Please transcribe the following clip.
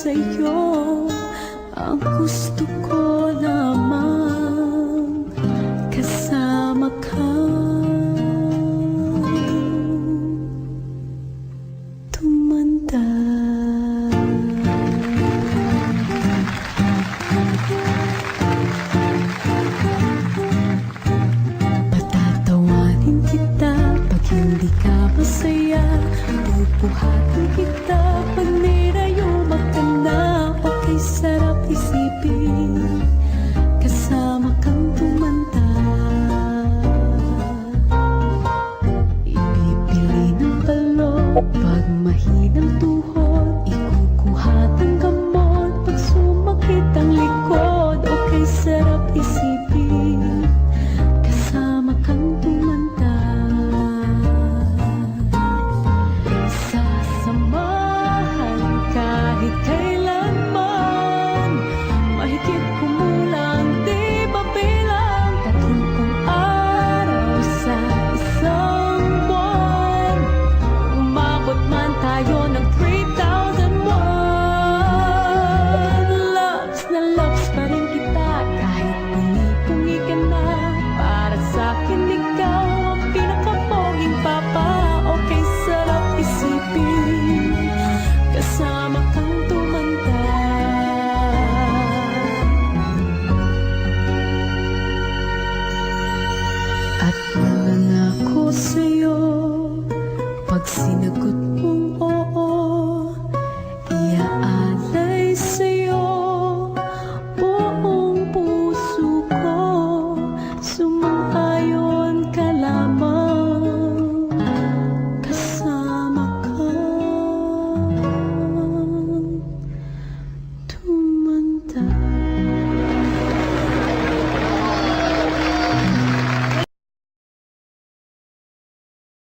sa'yo. Ang gusto ko lamang kasama ka. Tumanda. Patatawanin kita pag hindi ka masaya. Pupuhatin kita pag nirayuma ka na. Okay, sarap isipin kasama kang tumanda. Ipipili ng balot pag mahinang tuhod. Ikukuhat ang gamot pag sumakit ang likod. Okay, sarap isipin kasama kang tumanda. Sasamahan kahit kailanman, mahigit kumulang di mabilang 30 araw sa isang buwan. Umabot man tayo ng 3,001. Loves na loves pa rin kita kahit pungi-pungi ka na. Para sa'kin ikaw ang pinakapoging papa. Okay, sarap isipin